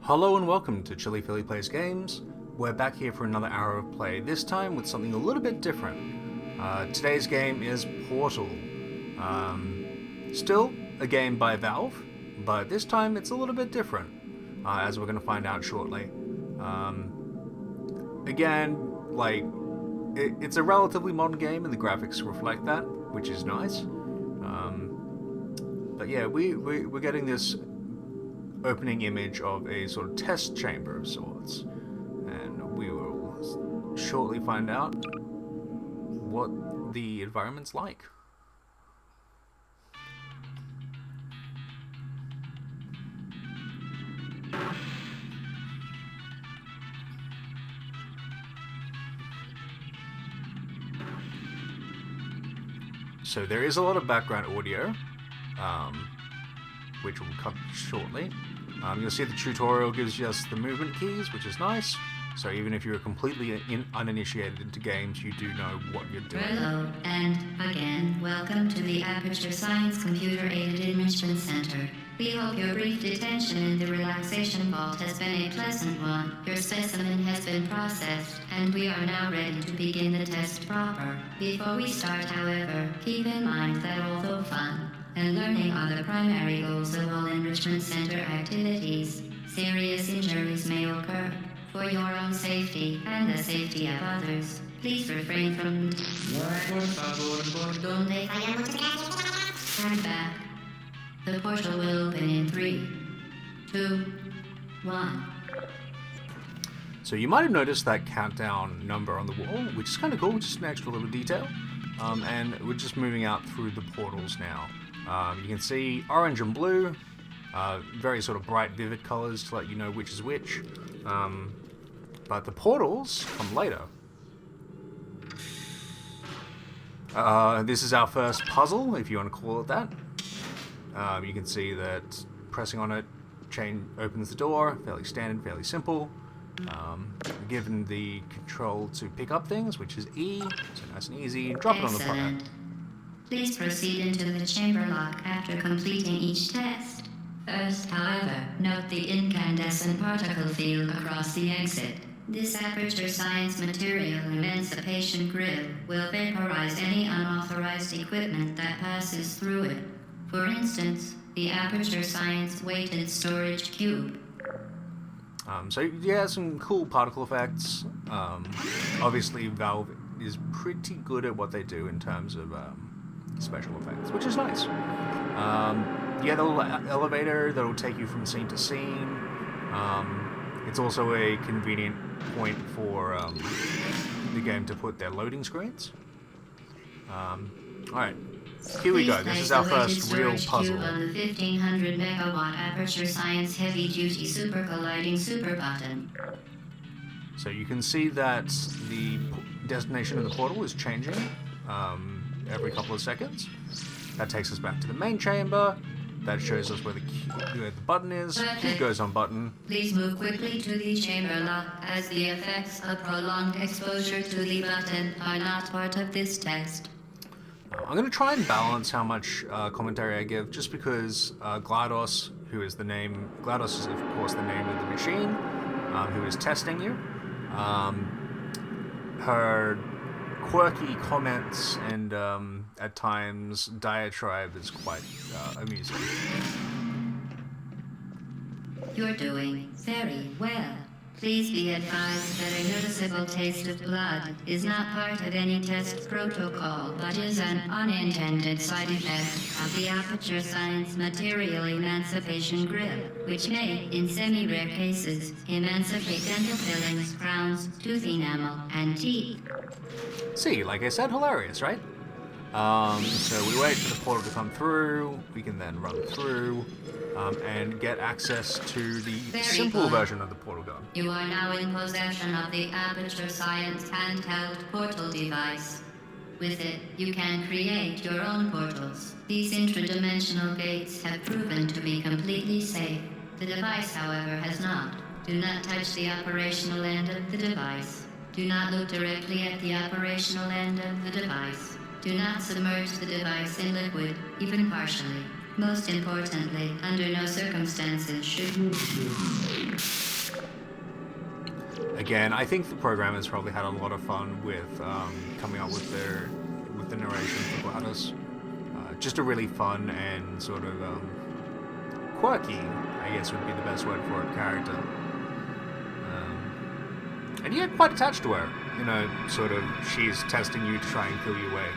Hello and welcome to Chili Philly Plays Games. We're back here for another hour of play, this time with something a little bit different. Today's game is Portal. Still a game by Valve, but this time it's a little bit different, as we're going to find out shortly. It's a relatively modern game and the graphics reflect that, which is nice. But yeah, we're getting this opening image of a sort of test chamber of sorts, and we will shortly find out what the environment's like. So there is a lot of background audio, which will come shortly. You'll see the tutorial gives us the movement keys, which is nice. So even if you're completely uninitiated into games, you do know what you're doing. Hello, and again, welcome to the Aperture Science Computer Aided Enrichment Center. We hope your brief detention in the relaxation vault has been a pleasant one. Your specimen has been processed, and we are now ready to begin the test proper. Before we start, however, keep in mind that although fun and learning are the primary goals of all Enrichment Center activities, serious injuries may occur. For your own safety and the safety of others, please refrain from Stand back. The portal will open in 3, 2, 1. So you might have noticed that countdown number on the wall, which is kind of cool, just an extra little detail. And we're just moving out through the portals now. You can see orange and blue, very sort of bright, vivid colors to let you know which is which. But the portals come later. This is our first puzzle, if you want to call it that. You can see that pressing on it opens the door, fairly standard, fairly simple. Given the control to pick up things, which is E, so nice and easy. Drop it on the product. Please proceed into the chamber lock after completing each test. First, however, note the incandescent particle field across the exit. This Aperture Science Material Emancipation Grill will vaporize any unauthorized equipment that passes through it. For instance, the Aperture Science Weighted Storage Cube. So yeah, some cool particle effects. Obviously, Valve is pretty good at what they do in terms of special effects, which is nice. Yeah, the little elevator that'll take you from scene to scene. It's also a convenient point for the game to put their loading screens. Alright, here we go. This is our first real puzzle. On the 1500 megawatt Aperture Science Heavy Duty Super Colliding Super Button. So you can see that the destination of the portal is changing every couple of seconds. That takes us back to the main chamber. That shows us where the button is. It goes on button. Please move quickly to the chamber lock, as the effects of prolonged exposure to the button are not part of this test. I'm going to try and balance how much commentary I give, just because GLaDOS, GLaDOS is of course the name of the machine, who is testing you. Her quirky comments and at times diatribe is quite amusing. You're doing very well. Please be advised that a noticeable taste of blood is not part of any test protocol, but is an unintended side effect of the Aperture Science Material Emancipation Grill, which may, in semi-rare cases, emancipate dental fillings, crowns, tooth enamel, and teeth. See, like I said, hilarious, right? So we wait for the portal to come through. We can then run through and get access to the simple version of the portal gun. You are now in possession of the Aperture Science handheld portal device. With it, you can create your own portals. These intradimensional gates have proven to be completely safe. The device, however, has not. Do not touch the operational end of the device. Do not look directly at the operational end of the device. Do not submerge the device in liquid, even partially. Most importantly, under no circumstances should you... Again, I think the programmers probably had a lot of fun with coming up with the narration for GLaDOS. Just a really fun and sort of quirky, I guess would be the best word for it, character. And you get quite attached to her. You know, sort of, she's testing you to try and kill you away.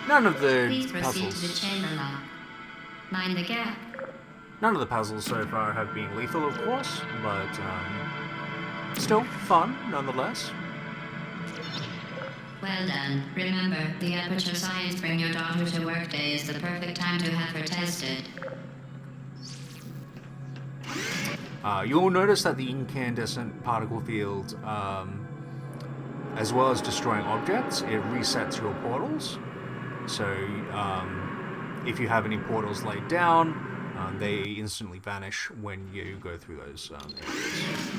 None of the Please proceed puzzles... to the chamber lock. Mind the gap. None of the puzzles so far have been lethal, of course, but still fun, nonetheless. Well done. Remember, the Aperture Science Bring Your Daughter to Work Day is the perfect time to have her tested. You'll notice that the incandescent particle field, as well as destroying objects, it resets your portals. So, if you have any portals laid down, they instantly vanish when you go through those areas.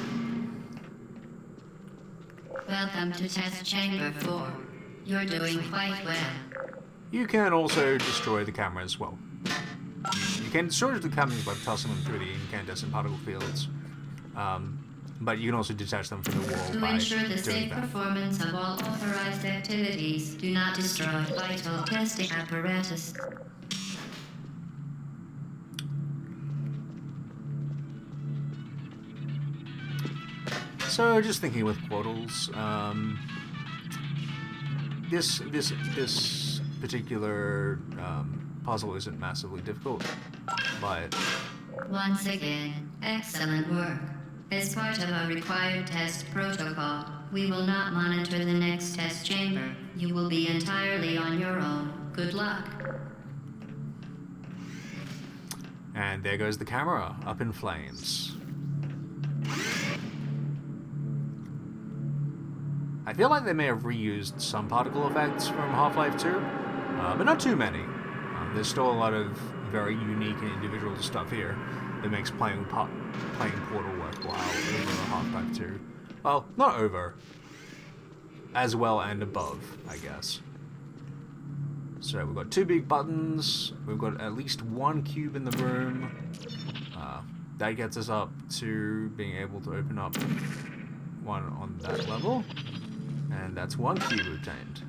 Welcome to Test Chamber 4. You're doing quite well. You can also destroy the cameras, well, you can destroy the cameras by tossing them through the incandescent particle fields, but you can also detach them from the wall To by ensure the doing safe that. performance of all authorized activities, do not destroy vital testing apparatus. So, just thinking with portals, this particular puzzle isn't massively difficult, but Once again, excellent work. As part of our required test protocol, we will not monitor the next test chamber. You will be entirely on your own. Good luck. and there goes the camera up in flames. I feel like they may have reused some particle effects from Half-Life 2, but not too many. There's still a lot of very unique and individual stuff here that makes playing Portal worthwhile over Half-Life 2. Well, not over. As well and above, I guess. So we've got two big buttons, we've got at least one cube in the room. That gets us up to being able to open up one on that level. And that's one cube obtained.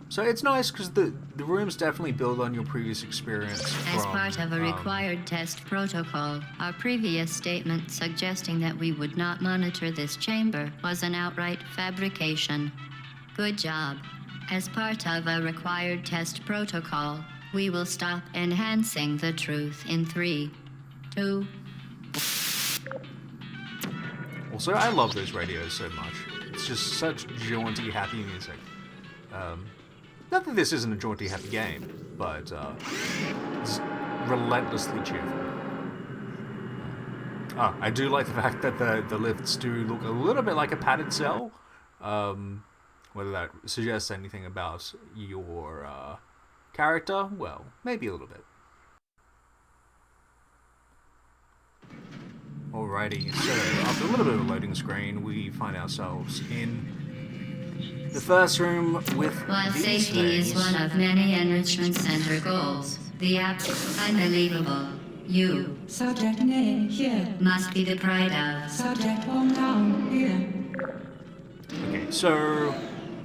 So it's nice because the rooms definitely build on your previous experience. As part of a required test protocol, our previous statement suggesting that we would not monitor this chamber was an outright fabrication. Good job. As part of a required test protocol, we will stop enhancing the truth in 3, 2... Also, I love those radios so much. It's just such jaunty, happy music. Not that this isn't a jaunty, happy game, but it's relentlessly cheerful. I do like the fact that the lifts do look a little bit like a padded cell. Whether that suggests anything about your character, well, maybe a little bit. Alrighty, so after a little bit of a loading screen, we find ourselves in the first room with While these safety is things. one of many Enrichment Center goals, the unbelievable, you, Subject name here. must be the pride of. Subject hometown here. Okay, so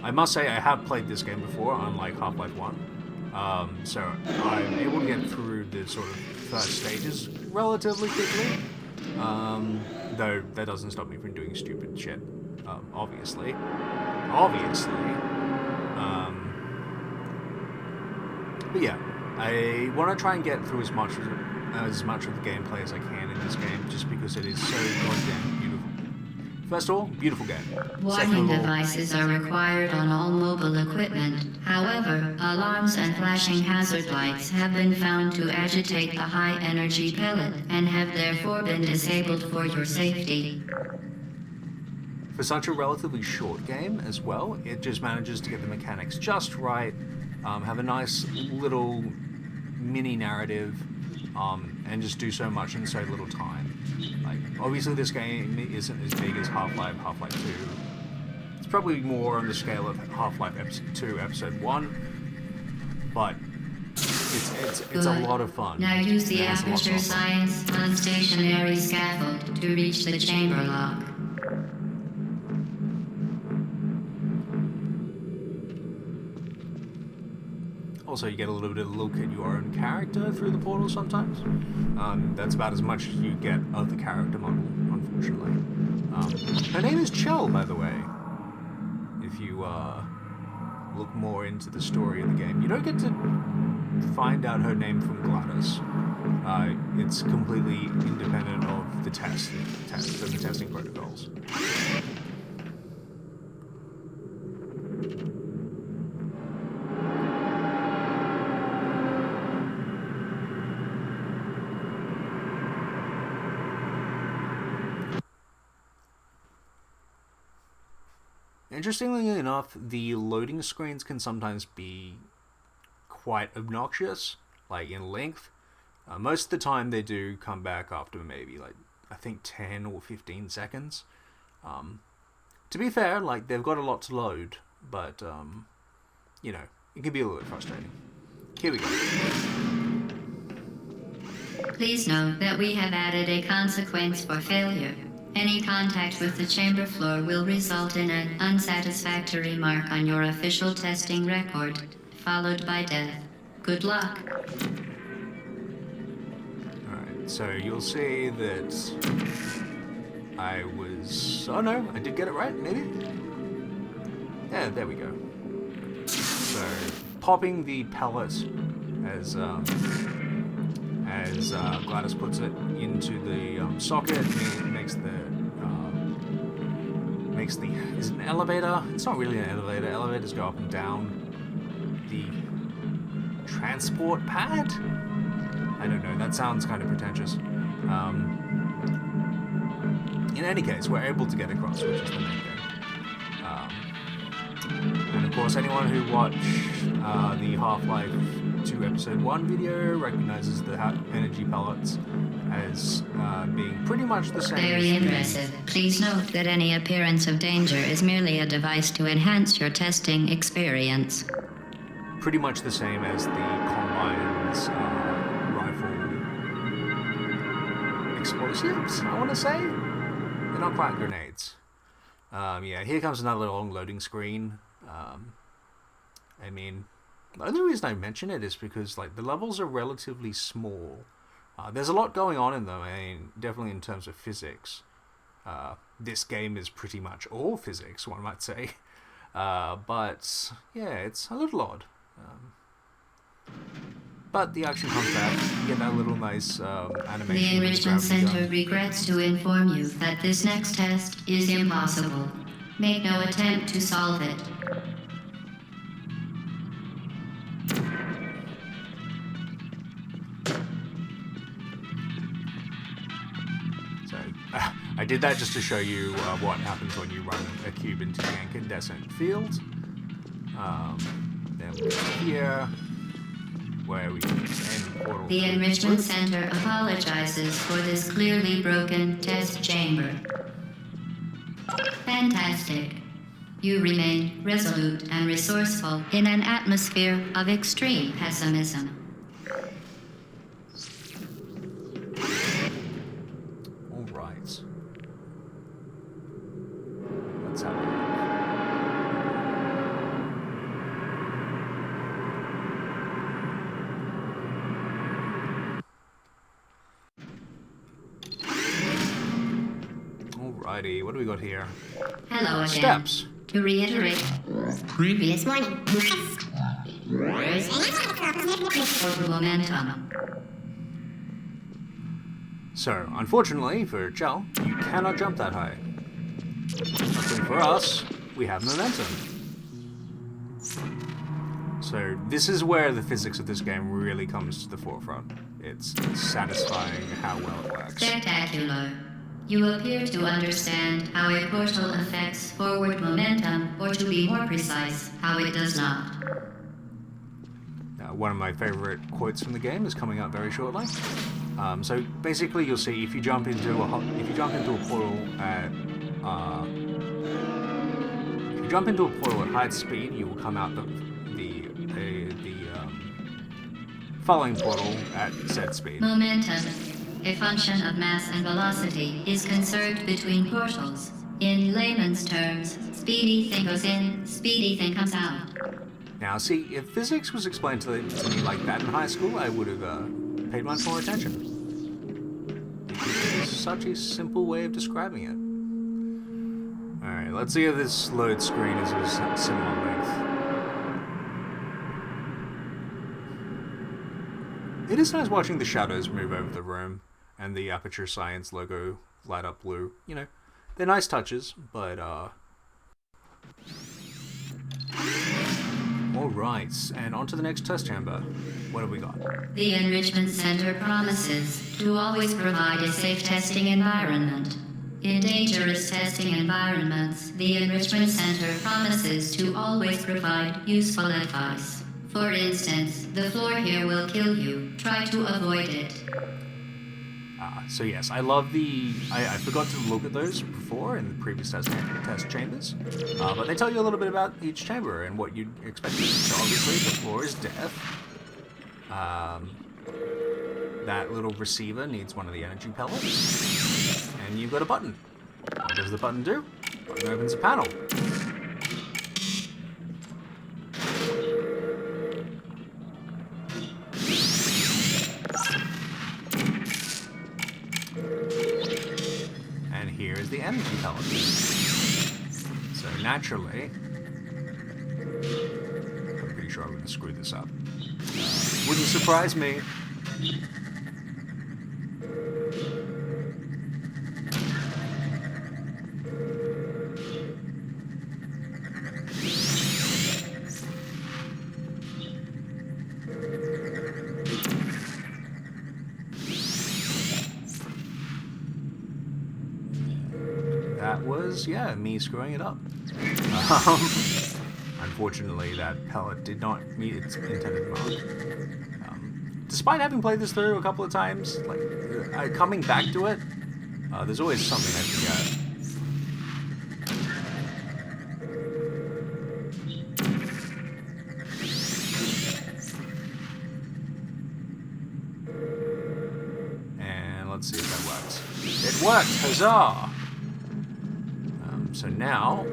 I must say I have played this game before, unlike Half-Life 1. So I'm able to get through the sort of first stages relatively quickly. Though that doesn't stop me from doing stupid shit, obviously. But yeah, I want to try and get through as much of the gameplay as I can in this game, just because it is so goddamn beautiful. First of all, beautiful game. Warning Second of all, devices are required on all mobile equipment. However, alarms and flashing hazard lights have been found to agitate the high-energy pellet and have therefore been disabled for your safety. for such a relatively short game as well, it just manages to get the mechanics just right, have a nice little mini narrative, and just do so much in so little time. Like, obviously this game isn't as big as Half-Life, Half-Life 2. It's probably more on the scale of Half-Life 2 Episode 1, but it's a lot of fun. Now use the It has a lot Aperture of fun. Science unstationary scaffold to reach the chamber lock. Also, you get a little bit of a look at your own character through the portal sometimes. That's about as much as you get of the character model, unfortunately. Her name is Chell, by the way. If you look more into the story of the game, you don't get to find out her name from GLaDOS. It's completely independent of the tests and the testing protocols. Interestingly enough, the loading screens can sometimes be quite obnoxious, like in length. Most of the time they do come back after maybe like, I think 10 or 15 seconds. To be fair, like they've got a lot to load, but you know, it can be a little bit frustrating. Here we go. Please note that we have added a consequence for failure. Any contact with the chamber floor will result in an unsatisfactory mark on your official testing record, followed by death. Good luck. Alright, so you'll see that I was... Oh no, I did get it right, maybe? Yeah, there we go. So, popping the pellet as GLaDOS puts it into the socket, makes the is it an elevator? It's not really an elevator. Elevators go up and down. The transport pad? I don't know. That sounds kind of pretentious. In any case, we're able to get across, which is the main thing. And of course, anyone who watched the Half-Life 2 Episode 1 video recognizes the energy pellets as being pretty much the same. Very impressive. Please note that any appearance of danger is merely a device to enhance your testing experience. Pretty much the same as the Combine's rifle explosives, I want to say? They're not quite grenades. Yeah, here comes another long loading screen. I mean, the only reason I mention it is because like the levels are relatively small. There's a lot going on in them. I mean, definitely in terms of physics. This game is pretty much all physics, one might say. But yeah, it's a little odd. But the action comes back. You get that little nice animation. The Enrichment Center regrets to inform you that this next test is impossible. Make no attempt to solve it. I did that just to show you what happens when you run a cube into the incandescent field. Then we go here, where we end portal. The Enrichment Center apologizes for this clearly broken test chamber. Fantastic. You remain resolute and resourceful in an atmosphere of extreme pessimism. All right. Let's have a look. Alrighty, what do we got here? Hello again. Steps. To reiterate, Previous warning. for momentum. So, unfortunately for Chell, you cannot jump that high. Luckily for us, we have momentum. So, this is where the physics of this game really comes to the forefront. It's satisfying how well it works. Spectacular. You appear to understand how a portal affects forward momentum, or to be more precise, how it does not. One of my favorite quotes from the game is coming up very shortly. So basically, you'll see if you jump into a portal at high speed, you will come out the following portal at said speed. Momentum, a function of mass and velocity, is conserved between portals. In layman's terms, speedy thing goes in, speedy thing comes out. Now, see, if physics was explained to me like that in high school, I would have paid much more attention. It's such a simple way of describing it. Alright, let's see if this load screen is a similar length. It is nice watching the shadows move over the room and the Aperture Science logo light up blue. You know, they're nice touches, but Alright, and on to the next test chamber. What have we got? The Enrichment Center promises to always provide a safe testing environment. In dangerous testing environments, the Enrichment Center promises to always provide useful advice. For instance, the floor here will kill you. Try to avoid it. So yes, I love the... I forgot to look at those before in the previous test chambers, but they tell you a little bit about each chamber and what you'd expect. So obviously the floor is death. That little receiver needs one of the energy pellets, and you've got a button. What does the button do? The button opens a panel. Here's the energy pellet. So naturally, I'm pretty sure I'm going to screw this up. Wouldn't surprise me. That was, yeah, me screwing it up. Unfortunately, that pellet did not meet its intended mark. Despite having played this through a couple of times, like, coming back to it, there's always something I forget. And let's see if that works. It worked! Huzzah! So now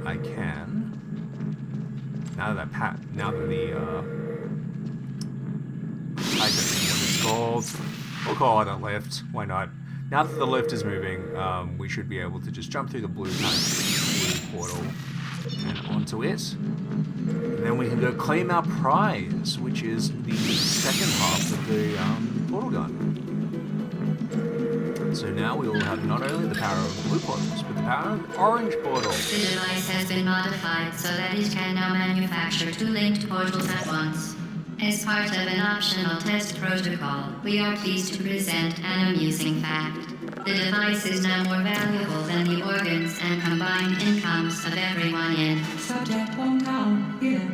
I can. Now that the I don't know what it's called. We'll call it a lift. Why not? Now that the lift is moving, we should be able to just jump through the blue portal and onto it. And then we can go claim our prize, which is the second half of the portal gun. So now we will have not only the power of blue portals, but the power of orange portals. The device has been modified so that it can now manufacture 2 linked portals at once. As part of an optional test protocol, we are pleased to present an amusing fact. The device is now more valuable than the organs and combined incomes of everyone in. Subject hometown here.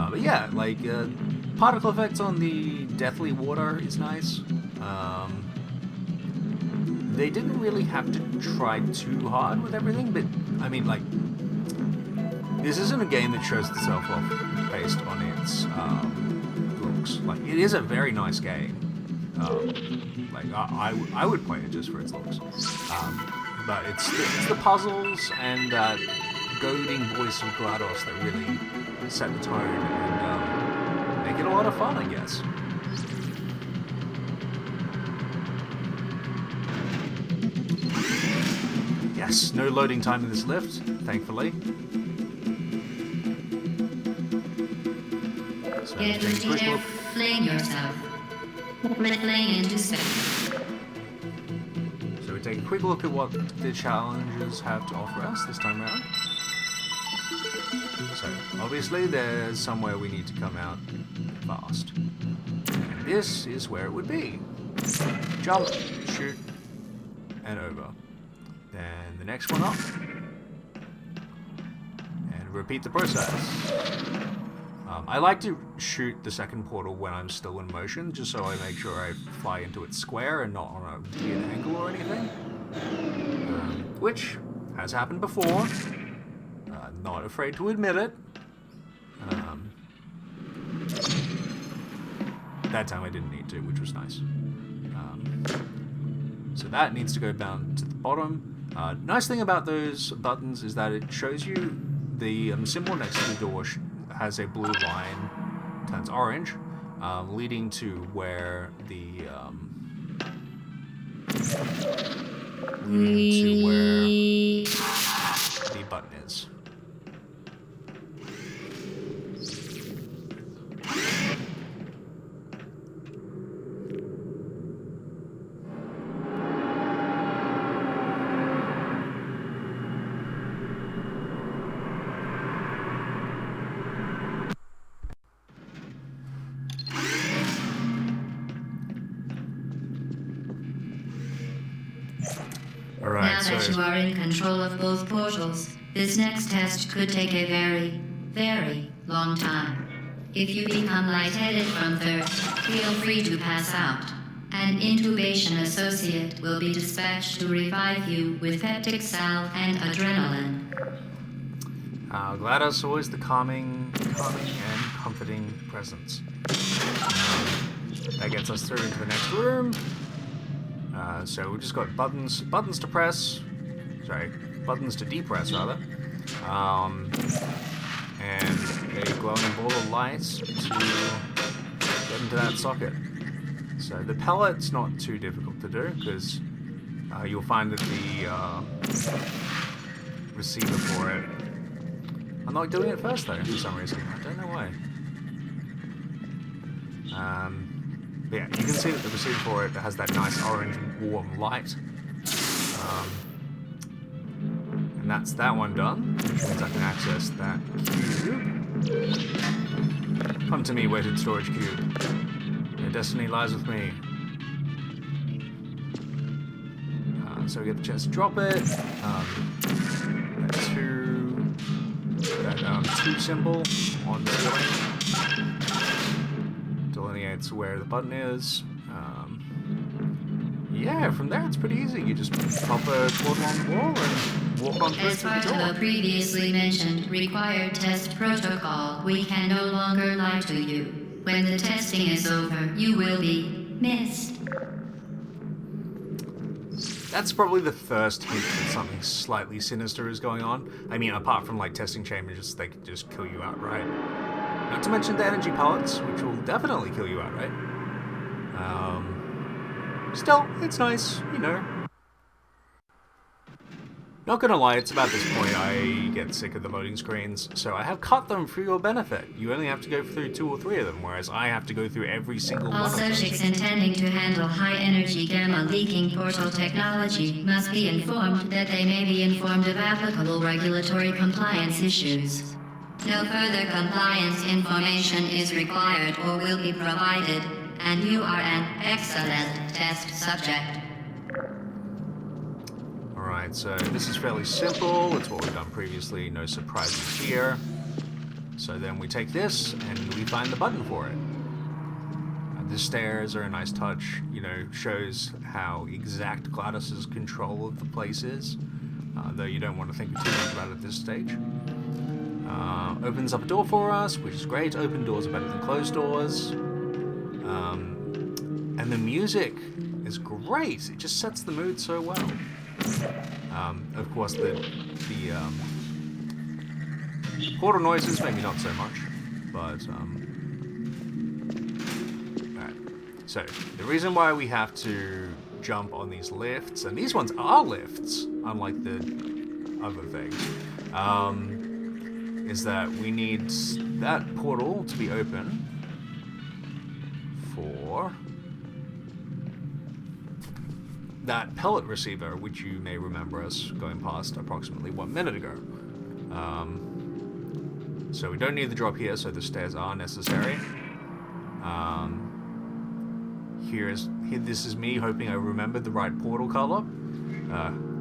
But yeah, like, particle effects on the deathly water is nice. They didn't really have to try too hard with everything, but, I mean, like, this isn't a game that shows itself off based on its looks. Like, it is a very nice game. Like, I would play it just for its looks. But it's the puzzles and that goading voice of GLaDOS that really set the tone and make it a lot of fun, I guess. Yes, no loading time in this lift, thankfully. So Get ready there, fling yourself. Fling into space. So we take a quick look at what the challenges have to offer us this time around. So, obviously there's somewhere we need to come out fast. And this is where it would be. Jump, shoot, and over. Then the next one up. And repeat the process. I like to shoot the second portal when I'm still in motion, just so I make sure I fly into it square and not on a weird angle or anything. Which has happened before. Not afraid to admit it. That time I didn't need to, which was nice. So that needs to go down to the bottom. Nice thing about those buttons is that it shows you the symbol next to the door has a blue line, turns orange, leading to where the button is. Now that you are in control of both portals, this next test could take a very, very long time. If you become lightheaded from thirst, feel free to pass out. An intubation associate will be dispatched to revive you with peptic salve and adrenaline. GLaDOS always the calming and comforting presence. That gets us through into the next room. So we just got buttons to press. Sorry, buttons to depress rather. And a glowing ball of light to get into that socket. So the pellet's not too difficult to do because you'll find that the receiver for it. I'm not doing it first though for some reason. I don't know why. But yeah, you can see that the receiver for it has that nice orange warm light. And that's that one done, which means I can access that cube. Come to me, weighted storage cube. Your destiny lies with me. So we get the chance to drop it. That two symbol on the ceiling delineates where the button is. Yeah, from there it's pretty easy. You just pop a portal on the wall and walk on through As the part door. of the previously mentioned required test protocol, we can no longer lie to you. When the testing is over, you will be missed. That's probably the first hint that something slightly sinister is going on. I mean, apart from like testing chambers, they could just kill you outright. Not to mention the energy pellets, which will definitely kill you outright. Still, it's nice, you know. Not gonna lie, it's about this point I get sick of the loading screens, so I have cut them for your benefit. You only have to go through 2 or 3 of them, whereas I have to go through every single one All of them. subjects intending to handle high-energy gamma-leaking portal technology must be informed that they may be informed of applicable regulatory compliance issues. No further compliance information is required or will be provided, and you are an excellent test subject. Alright, so this is fairly simple. It's what we've done previously. No surprises here. So then we take this and we find the button for it. The stairs are a nice touch. You know, shows how exact GLaDOS's control of the place is. Though you don't want to think too much about it at this stage. Opens up a door for us, which is great. Open doors are better than closed doors. And the music is great. It just sets the mood so well. Of course, the portal noises maybe not so much, but alright. So the reason why we have to jump on these lifts, and these ones are lifts, unlike the other things, is that we need that portal to be open for that pellet receiver, which you may remember us going past approximately 1 minute ago. So we don't need the drop here, so the stairs are necessary. This is me hoping I remembered the right portal color,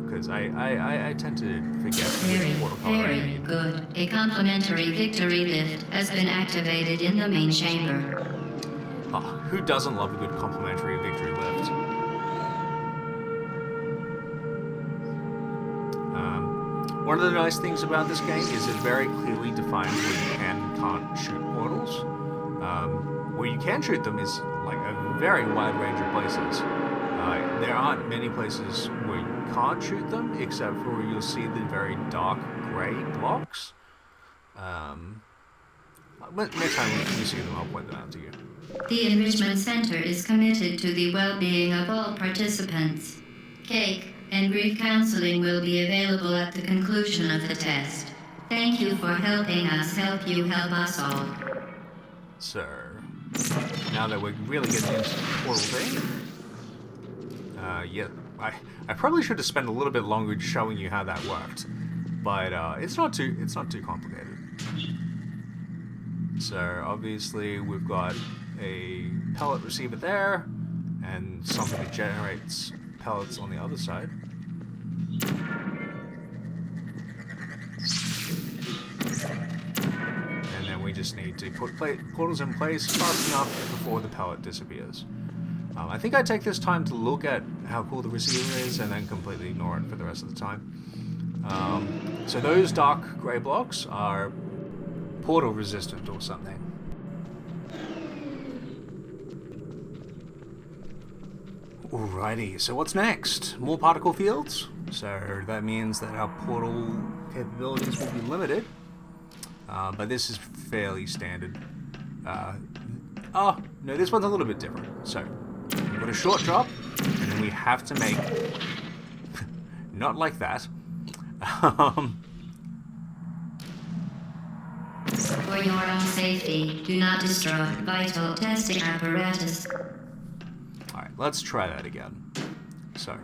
because I tend to forget Very, which portal color I very need. good A complimentary victory lift has been activated in the main chamber. Oh, who doesn't love a good complimentary victory lift? One of the nice things about this game is it very clearly defines where you can and can't shoot portals. Where you can shoot them is like a very wide range of places. There aren't many places where you can't shoot them, except for you'll see the very dark grey blocks. Next time you see them, I'll point them out to you. The Enrichment Center is committed to the well-being of all participants. Cake and grief counseling will be available at the conclusion of the test. Thank you for helping us help you help us all. So, now that we're really getting into the portal thing, yeah, I probably should have spent a little bit longer showing you how that worked, but it's not too complicated. So obviously we've got a pellet receiver there, and something that generates pellets on the other side. And then we just need to put portals in place fast enough before the pellet disappears. I think I take this time to look at how cool the receiver is and then completely ignore it for the rest of the time. So those dark grey blocks are portal resistant or something. Alrighty, so what's next? More particle fields? So that means that our portal capabilities will be limited. But this is fairly standard. Oh, no, this one's a little bit different. So, we've got a short drop, and then we have to make... not like that. For your own safety, do not destroy vital testing apparatus. Alright, let's try that again. So,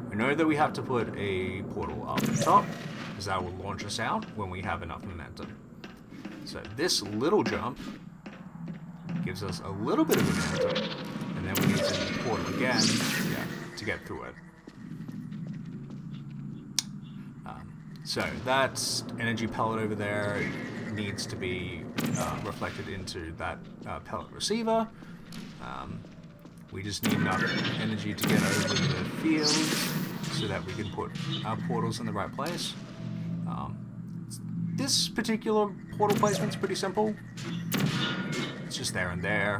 we know that we have to put a portal up top, because that will launch us out when we have enough momentum. So this little jump gives us a little bit of momentum, and then we need to portal again, to get through it. So that energy pellet over there needs to be reflected into that pellet receiver. We just need enough energy to get over the field so that we can put our portals in the right place. This particular portal placement's pretty simple. It's just there and there.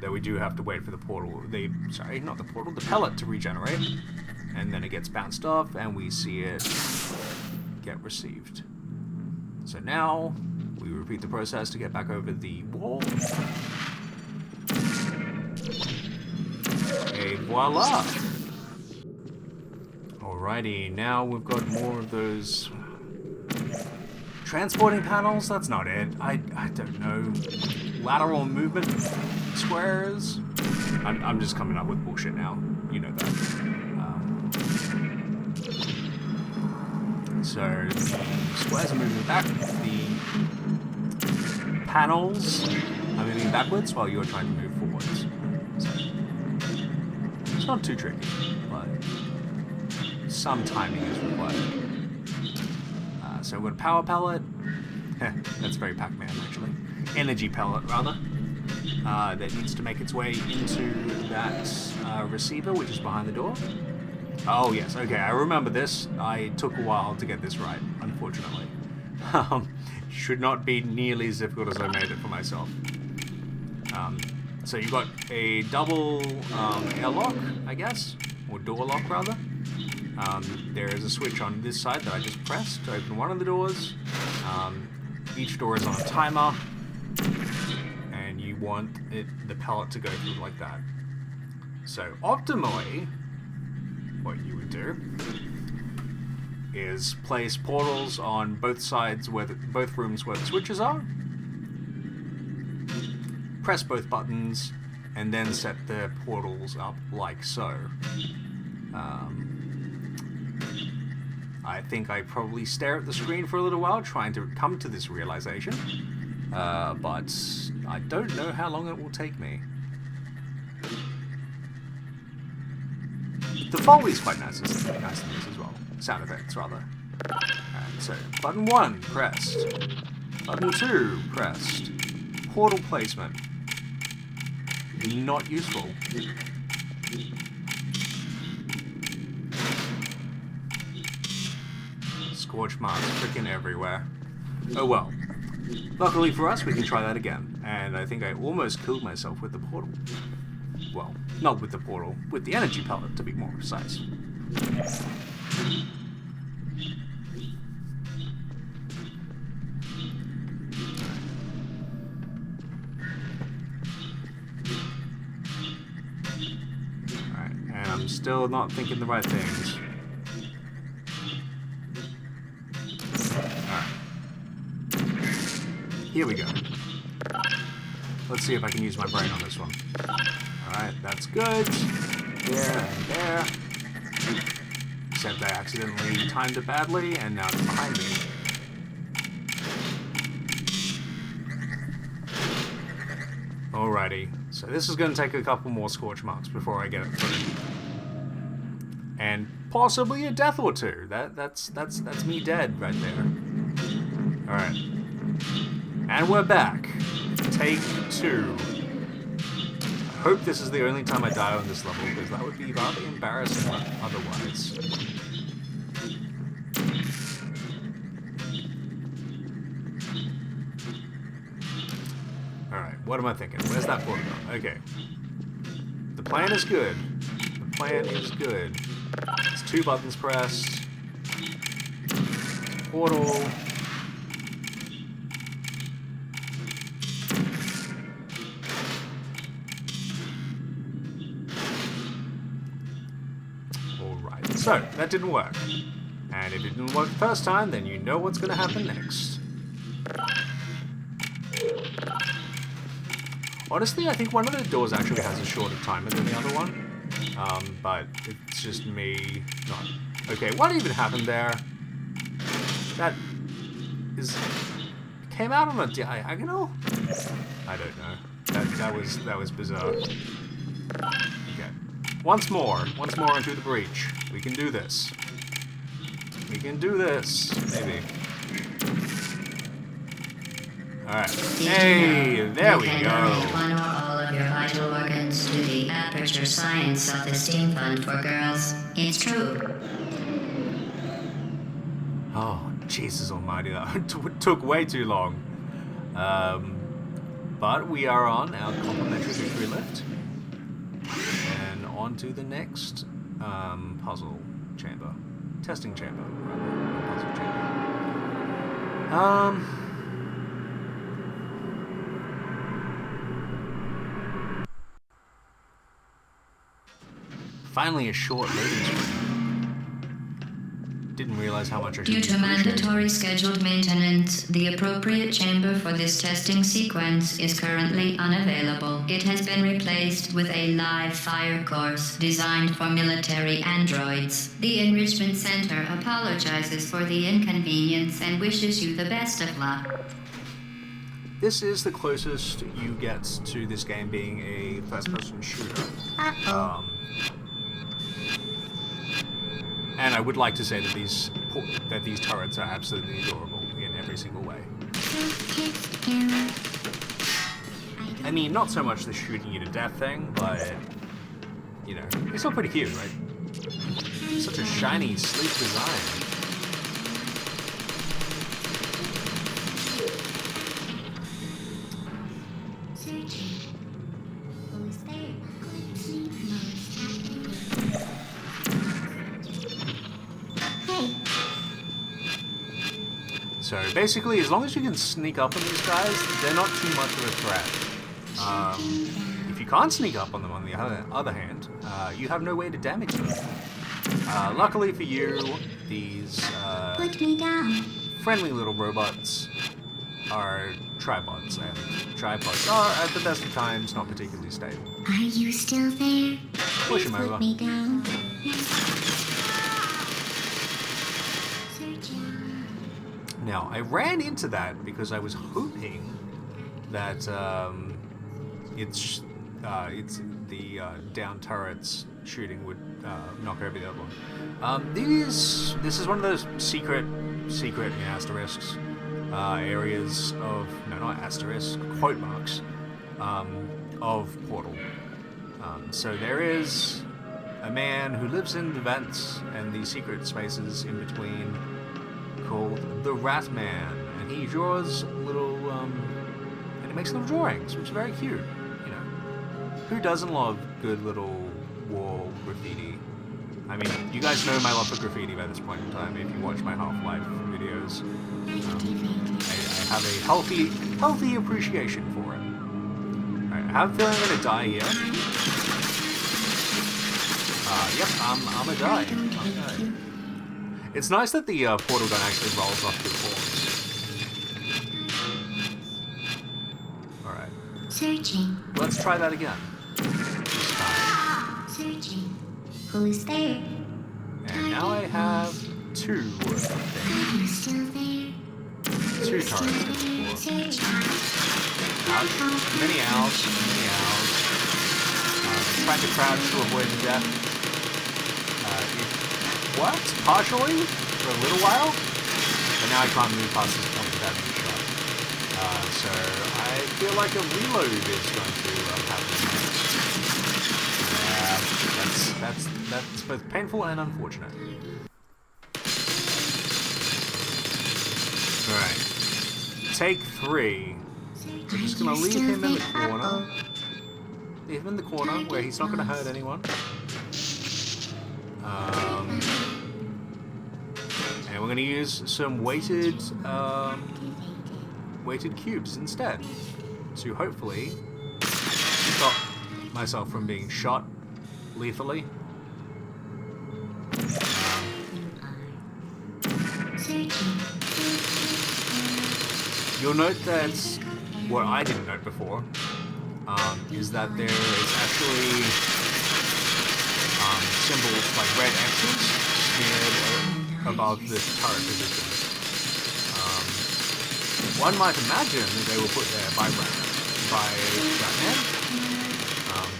Though we do have to wait for the portal, the pellet to regenerate. And then it gets bounced off and we see it get received. So now we repeat the process to get back over the wall. Et voila! Alrighty, now we've got more of those transporting panels. That's not it. I don't know. Lateral movement squares. I'm just coming up with bullshit now. You know that. So the squares are moving back. The panels are moving backwards while you're trying to move forwards. So it's not too tricky, but some timing is required. So we've got a power pellet. That's very Pac-Man, actually. Energy pellet, rather. That needs to make its way into that receiver, which is behind the door. Oh, yes. Okay, I remember this. I took a while to get this right, unfortunately. Should not be nearly as difficult as I made it for myself. So you've got a double airlock, I guess, or door lock, rather. There is a switch on this side that I just pressed to open one of the doors. Each door is on a timer, and you want the pellet to go through like that. So optimally, what you would do is place portals on both sides, both rooms where the switches are. Press both buttons, and then set the portals up like so. I think I probably stare at the screen for a little while trying to come to this realization, but I don't know how long it will take me. The Foley's quite nice in this as well. Sound effects, rather. So So, button 1 pressed. Button 2 pressed. Portal placement. Not useful. Scorch marks freaking everywhere. Oh well. Luckily for us, we can try that again. And I think I almost killed myself with the portal. Well, not with the portal, with the energy pellet to be more precise. Alright, and I'm still not thinking the right things. Here we go. Let's see if I can use my brain on this one. Alright, that's good. There and there. Except I accidentally timed it badly, and now it's behind me. Alrighty. So this is going to take a couple more scorch marks before I get it through. And possibly a death or two. That's me dead right there. Alright. And we're back. Take 2. I hope this is the only time I die on this level, because that would be rather embarrassing otherwise. Alright, what am I thinking? Where's that portal go? Okay. The plan is good. The plan is good. It's 2 buttons pressed. Portal. So, that didn't work. And if it didn't work the first time, then you know what's going to happen next. Honestly, I think one of the doors actually has a shorter timer than the other one. But it's just me not... Okay, what even happened there? That is... came out on a diagonal? I don't know. That was bizarre. Okay. Once more into the breach. We can do this. We can do this. Maybe. Alright. Hey, there we go. You can donate one or all of your vital organs to the Aperture Science Self-Esteem Fund for Girls. It's true. Oh, Jesus almighty, that took way too long. But we are on our complimentary victory lift. And on to the next puzzle chamber. Testing chamber, rather. Puzzle chamber. Finally a short loading screen. Didn't realize how much I should Due to mandatory scheduled maintenance, the appropriate chamber for this testing sequence is currently unavailable. It has been replaced with a live fire course designed for military androids. The Enrichment Center apologizes for the inconvenience and wishes you the best of luck. This is the closest you get to this game being a first-person shooter. And I would like to say that these turrets are absolutely adorable in every single way. I mean, not so much the shooting you to death thing, but, you know, it's still pretty cute, right? Such a shiny, sleek design. So basically, as long as you can sneak up on these guys, they're not too much of a threat. If you can't sneak up on them, on the other hand, you have no way to damage them. Luckily for you, these Put me down. friendly little robots are tripods, and tripods are, at the best of times, not particularly stable. Are you still there? Push him Put over. me down. Searching. Now, I ran into that because I was hoping that it's the down turrets shooting would knock over the other one. This is one of those secret secret in asterisks areas of, no, not asterisks, quote marks, of Portal. So there is a man who lives in the vents and the secret spaces in between called the Rat Man, and he draws little, and he makes little drawings, which are very cute, you know. Who doesn't love good little wall graffiti? I mean, you guys know my love for graffiti by this point in time if you watch my Half-Life videos. I have a healthy appreciation for it. Alright, I have a feeling I'm gonna die here. Yep, I'm a die. It's nice that the portal gun actually rolls off your corpse. Alright. Searching. Let's try that again. This time. Searching. Who's there? And now I have two things. Are you still there? Two turrets to explore. Searching. Many owls. Trying to crouch to avoid death. It worked partially for a little while, but now I can't move past this point without being shot. So I feel like a reload is going to happen. That's both painful and unfortunate. Alright. Take 3. We're just gonna leave him in the corner. Leave him in the corner where he's not gonna hurt anyone. And we're gonna use some weighted cubes instead to hopefully stop myself from being shot lethally. You'll note that what I didn't note before is that there is actually symbols like red X's smeared above the turret positions. One might imagine that they were put there by Ratman,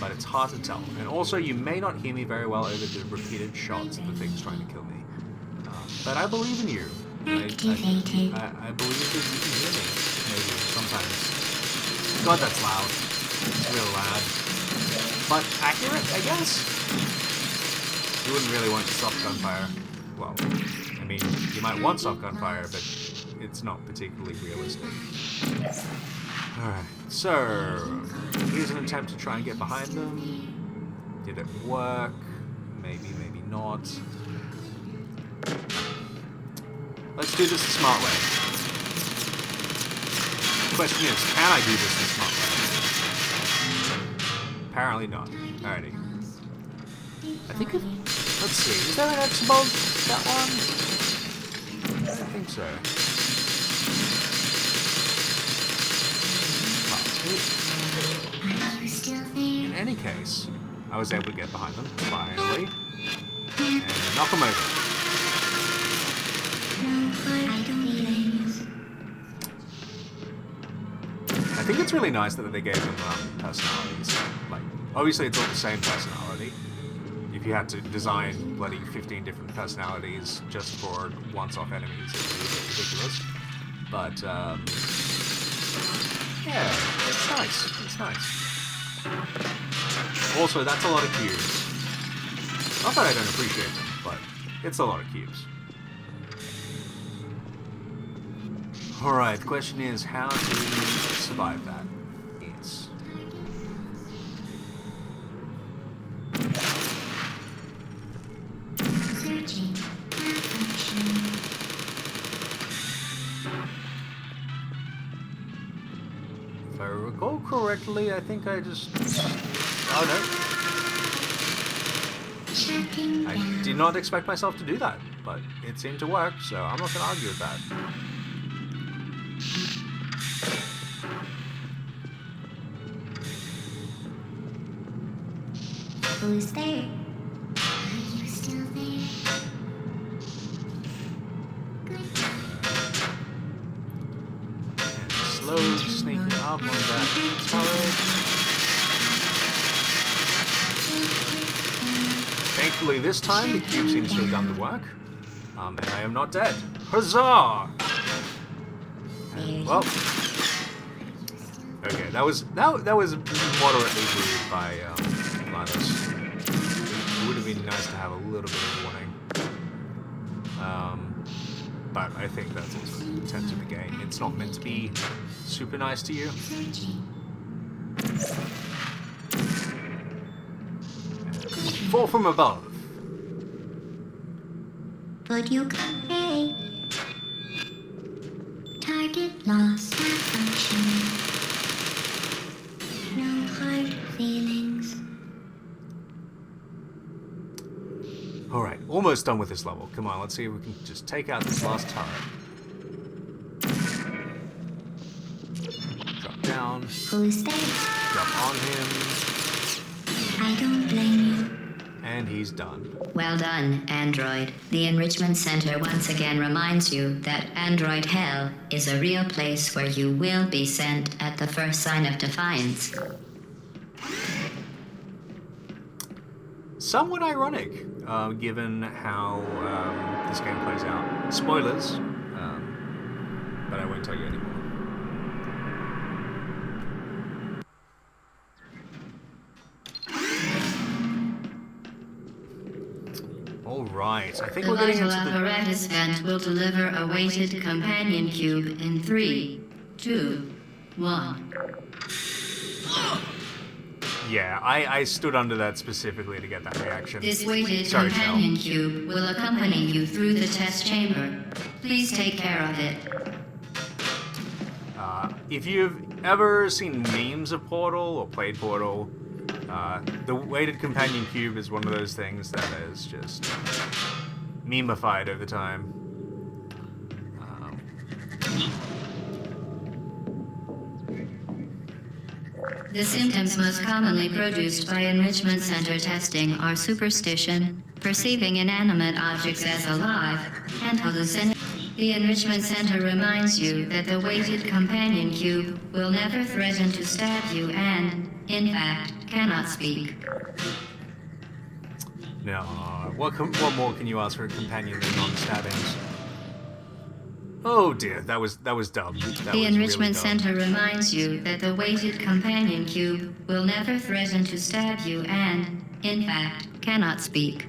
but it's hard to tell. And also, you may not hear me very well over the repeated shots of the things trying to kill me. But I believe in you. I believe that you can hear me. Maybe sometimes. God, that's loud. It's real loud. But accurate, I guess. You wouldn't really want soft gunfire. Well, I mean, you might want soft gunfire, but it's not particularly realistic. Alright, so here's an attempt to try and get behind them. Did it work? Maybe, maybe not. Let's do this the smart way. The question is, can I do this the smart way? Apparently not. Alrighty. I think if... Let's see, is there an X above that one? I don't think so. Are you still there? In any case, I was able to get behind them, finally, and knock them over. I think it's really nice that they gave them personalities. Like, obviously it's all the same personality. If you had to design bloody 15 different personalities just for once-off enemies, it would be a bit ridiculous. But, yeah, it's nice. It's nice. Also, that's a lot of cubes. Not that I don't appreciate them, but it's a lot of cubes. Alright, the question is how to survive that. Yes. Searching. If I recall correctly, I think I just... Oh no. Shutting I down. did not expect myself to do that, but it seemed to work, so I'm not going to argue with that. Who's there? Are you still there? And slowly sneaking up on that turret. Thankfully this time the cube seems to have done the work, and I am not dead. Huzzah! Well, okay, that was moderately rude by Linus. It would have been nice to have a little bit of warning. But I think that's also the intent of the game. It's not meant to be super nice to you. Fall from above. Would you convey? Target lost malfunction. No hard feelings. Alright, almost done with this level. Come on, let's see if we can just take out this last turret. Drop down. Who's there? Drop on him. I don't blame you. And he's done. Well done, Android. The Enrichment Center once again reminds you that Android Hell is a real place where you will be sent at the first sign of defiance. Somewhat ironic, given how this game plays out. Spoilers, but I won't tell you anymore. Alright, I think The we're getting vital into the... apparatus vent will deliver a weighted companion cube in 3, 2, 1. Yeah, I stood under that specifically to get that reaction. This weighted Sorry, companion cube will accompany you through the test chamber. Please take care of it. If you've ever seen memes of Portal or played Portal, the weighted companion cube is one of those things that is just memeified over time. The symptoms most commonly produced by Enrichment Center testing are superstition, perceiving inanimate objects as alive, and hallucination. The Enrichment Center reminds you that the weighted companion cube will never threaten to stab you and, in fact, cannot speak. No, what more can you ask for a companion than non-stabbings? Oh dear, that was dumb. The Enrichment Center reminds you that the weighted companion cube will never threaten to stab you and, in fact, cannot speak.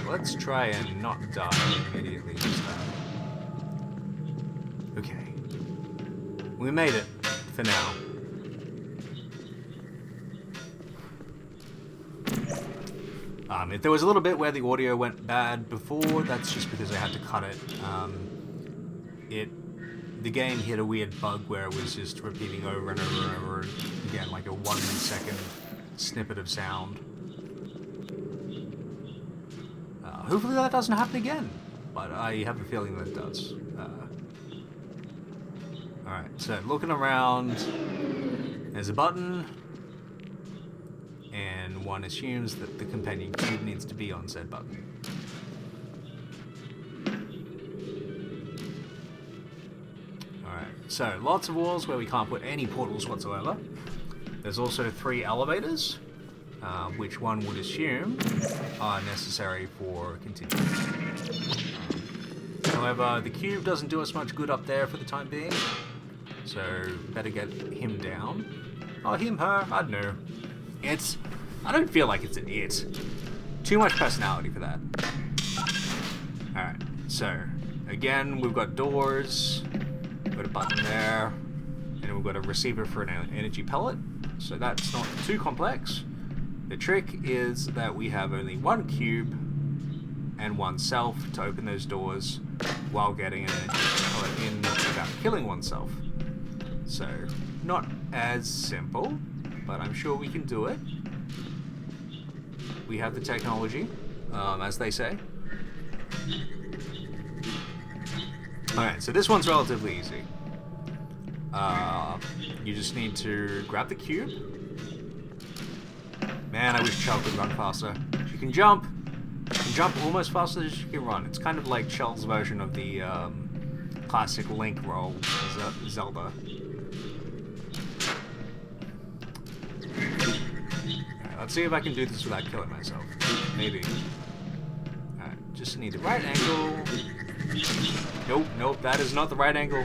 Let's try and not die immediately this time. Okay. We made it, for now. If there was a little bit where the audio went bad before, that's just because I had to cut it. The game hit a weird bug where it was just repeating over and over and over again, like a 1 second snippet of sound. Hopefully that doesn't happen again, but I have a feeling that it does. Alright, so looking around, there's a button, and one assumes that the companion cube needs to be on said button. Alright, so lots of walls where we can't put any portals whatsoever. There's also 3 elevators, which one would assume are necessary for continuing. However, the cube doesn't do us much good up there for the time being, so better get him down. Oh, him, her, I don't know. I don't feel like it's an it. Too much personality for that. Alright, so, again, we've got doors, we've got a button there, and we've got a receiver for an energy pellet, so that's not too complex. The trick is that we have only 1 cube and 1 self to open those doors while getting an energy pellet in without killing oneself. So, not as simple, but I'm sure we can do it. We have the technology, as they say. Alright, so this one's relatively easy. You just need to grab the cube. Man, I wish Chell could run faster. She can jump. She can jump almost faster than she can run. It's kind of like Chell's version of the classic Link roll, Zelda. Alright, let's see if I can do this without killing myself. Maybe. Alright, just need the right angle. Nope, that is not the right angle.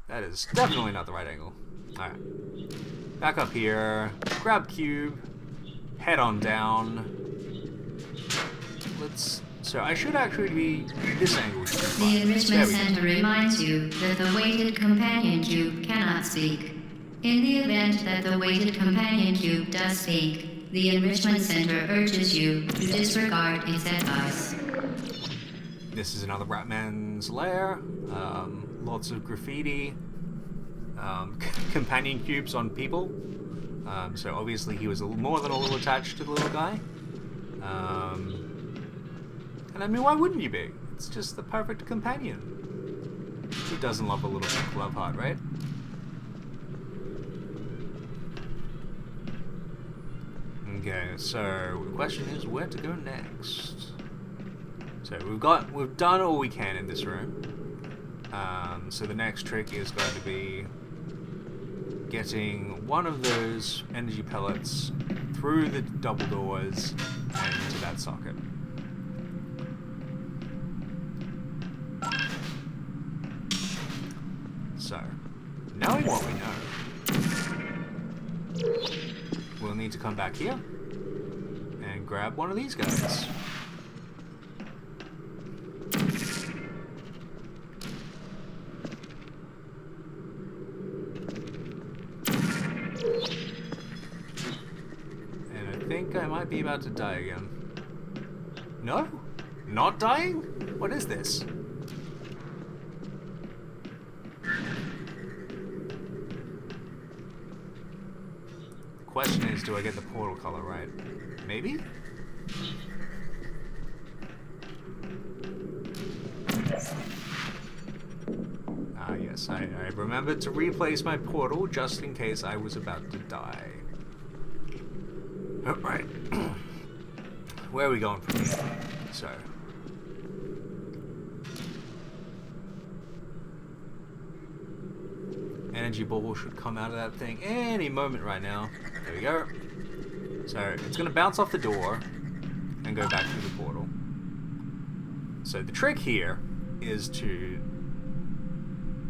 That is definitely not the right angle. Alright. Back up here. Grab cube. Head on down. So I should actually be... This angle should be fine. The Enrichment There we go. Center reminds you that the weighted companion cube cannot speak. In the event that the weighted companion cube does speak, the Enrichment Center urges you to disregard its advice. This is another Ratman's lair. Lots of graffiti. Companion cubes on people. So obviously he was more than a little attached to the little guy. And I mean, why wouldn't you be? It's just the perfect companion. Who doesn't love a little pink love heart, right? Okay, so the question is where to go next. So we've done all we can in this room. So the next trick is going to be getting one of those energy pellets through the double doors and into that socket. So, knowing what we know, we'll need to come back here and grab one of these guys. And I think I might be about to die again. No? Not dying? What is this? Question is, do I get the portal color right? Maybe? Ah, yes, I remembered to replace my portal just in case I was about to die. Alright. Where are we going from here? So. Energy bubble should come out of that thing any moment right now. There we go. So it's going to bounce off the door and go back through the portal. So the trick here is to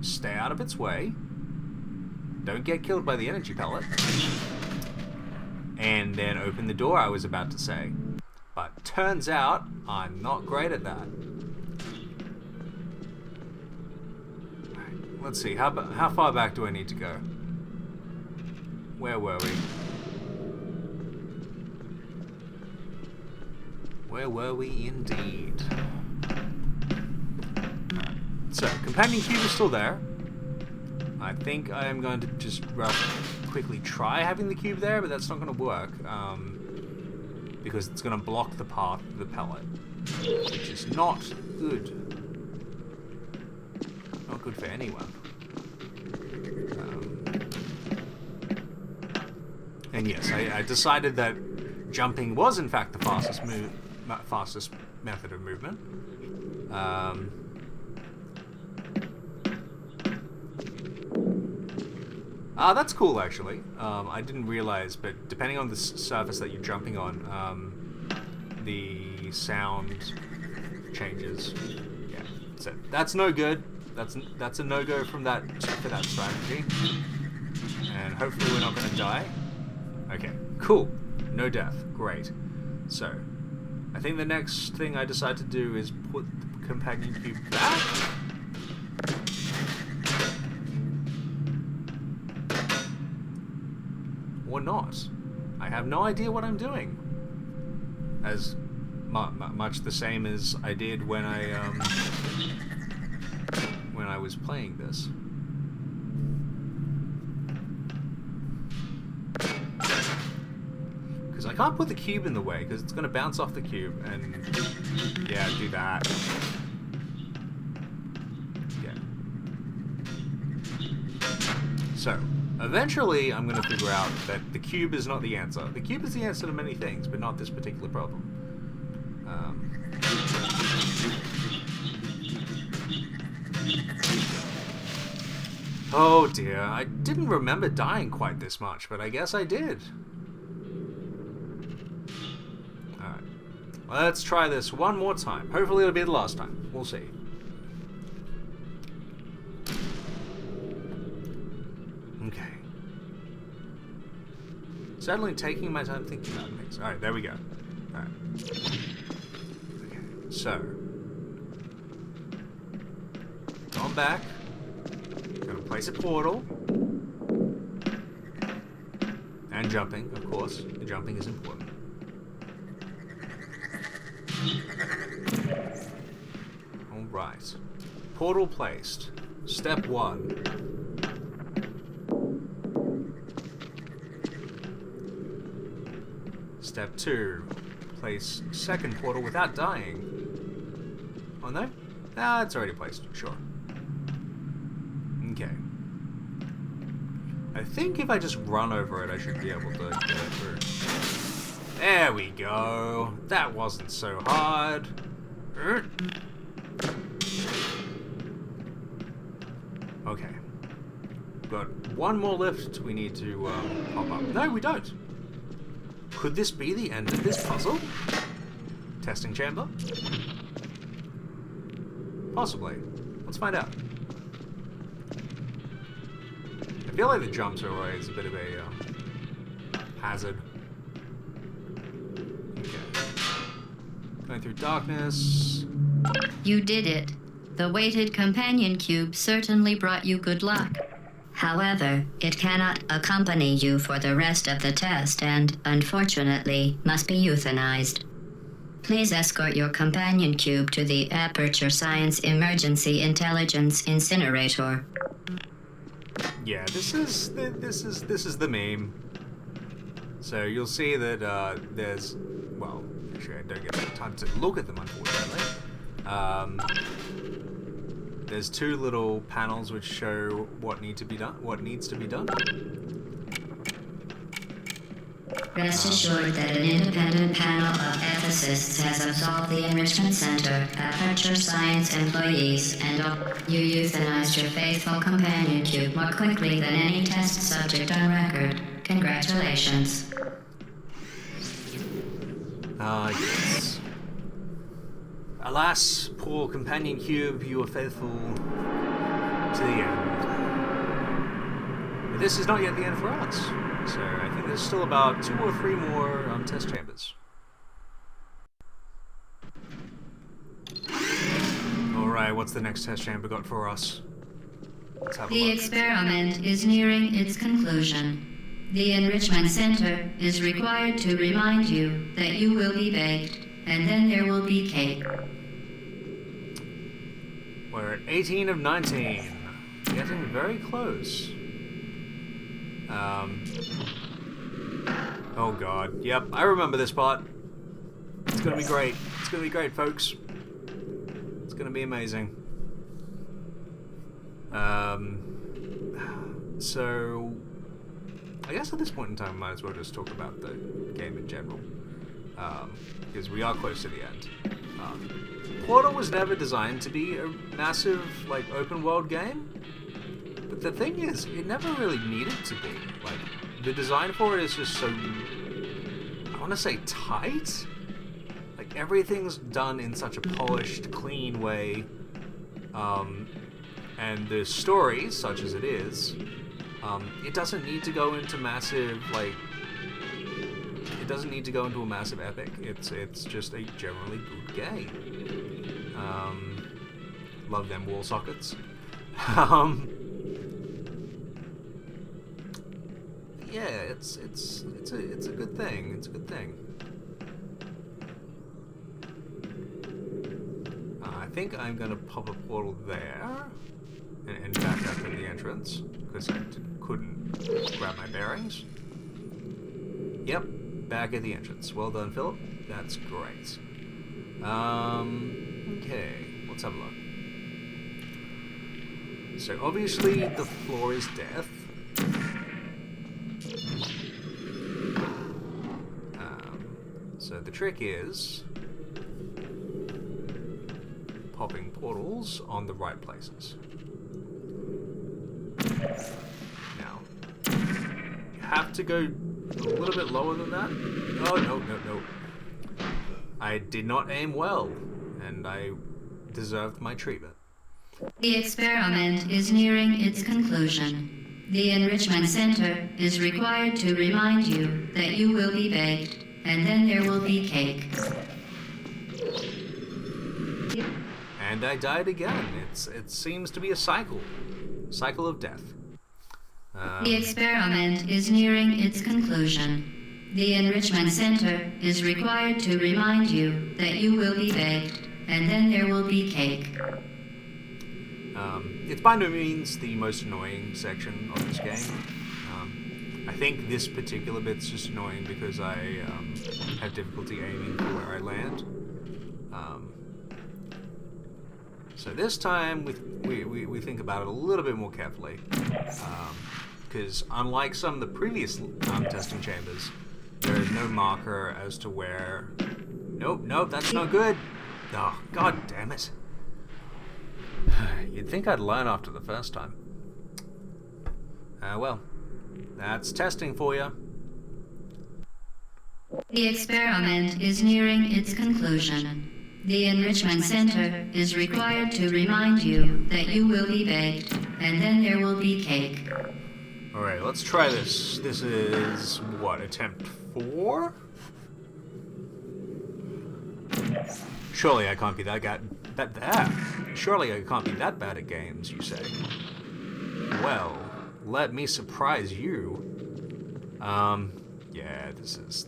stay out of its way. Don't get killed by the energy pellet. And then open the door, I was about to say. But turns out I'm not great at that. Let's see, how far back do I need to go? Where were we? Where were we indeed? So, companion cube is still there. I think I am going to just quickly try having the cube there, but that's not going to work. Because it's going to block the path of the pellet. Which is not good. Not good for anyone. And yes, I decided that jumping was in fact the fastest method of movement. That's cool actually. I didn't realize, but depending on the surface that you're jumping on, the sound changes. Yeah, so that's no good. That's a no-go for that strategy. And hopefully we're not going to die. Okay, cool. No death. Great. So, I think the next thing I decide to do is put the companion cube back. Or not. I have no idea what I'm doing. As much the same as I did when I was playing this. Because I can't put the cube in the way, because it's going to bounce off the cube, and yeah, do that. Yeah. So, eventually I'm going to figure out that the cube is not the answer. The cube is the answer to many things, but not this particular problem. Oh dear, I didn't remember dying quite this much, but I guess I did. Alright, Let's try this one more time. Hopefully it'll be the last time. We'll see. Okay. Certainly taking my time thinking about things. Alright, there we go. Alright. Okay, so. Going back. Gonna place a portal. And jumping, of course. The jumping is important. Alright. Portal placed. Step 1. Step 2. Place second portal without dying. Oh no? Ah, it's already placed. Sure. Okay. I think if I just run over it, I should be able to get it through. There we go. That wasn't so hard. Okay. Got one more lift we need to pop up. No, we don't. Could this be the end of this puzzle? Testing chamber? Possibly. Let's find out. I feel like the jumps are always a bit of a hazard. Okay. Going through darkness. You did it. The weighted companion cube certainly brought you good luck. However, it cannot accompany you for the rest of the test and, unfortunately, must be euthanized. Please escort your companion cube to the Aperture Science Emergency Intelligence Incinerator. Yeah, this is the meme. So you'll see that there's, well, actually I don't get time to look at them, unfortunately. There's two little panels which show what needs to be done. Rest assured that an independent panel of ethicists has absolved the Enrichment Center, Aperture Science employees, and all. You euthanized your faithful companion cube more quickly than any test subject on record. Congratulations. Yes. Alas, poor companion cube, you were faithful to the end. But this is not yet the end for us. So I think there's still about 2 or 3 more test chambers. Alright, what's the next test chamber got for us? Let's have a The look. experiment is nearing its conclusion. The Enrichment Center is required to remind you that you will be baked, and then there will be cake. We're at 18 of 19. Getting very close. Oh god. Yep, I remember this part. It's gonna be great. It's gonna be great, folks. It's gonna be amazing. So I guess at this point in time, we might as well just talk about the game in general. Because we are close to the end. Portal was never designed to be a massive, like, open world game. But the thing is, it never really needed to be. Like, the design for it is just so, I want to say, tight. Like, everything's done in such a polished, clean way. And the story, such as it is, it doesn't need to go into massive, like, it doesn't need to go into a massive epic. It's just a generally good game. Love them wall sockets. Yeah, it's a good thing. It's a good thing. I think I'm gonna pop a portal there and back up at the entrance because I couldn't grab my bearings. Yep, back at the entrance. Well done, Philip. That's great. Okay, let's have a look. So obviously the floor is death. So the trick is popping portals on the right places. Now, you have to go a little bit lower than that. Oh, no. I did not aim well, and I deserved my treatment. The experiment is nearing its conclusion. The Enrichment Center is required to remind you that you will be baked, and then there will be cake. And I died again. It seems to be a cycle of death. The experiment is nearing its conclusion. The Enrichment Center is required to remind you that you will be baked, and then there will be cake. It's by no means the most annoying section of this game. I think this particular bit's just annoying because I have difficulty aiming for where I land. So this time we think about it a little bit more carefully, because unlike some of the previous testing chambers, there is no marker as to where. Nope, that's not good. Oh, god damn it! You'd think I'd learn after the first time. Well, that's testing for you. The experiment is nearing its conclusion. The Enrichment Center is required to remind you that you will be baked, and then there will be cake. Alright, let's try this. This is, what, attempt 4? Surely I can't be Surely I can't be that bad at games, you say. Well, let me surprise you. Yeah, this is...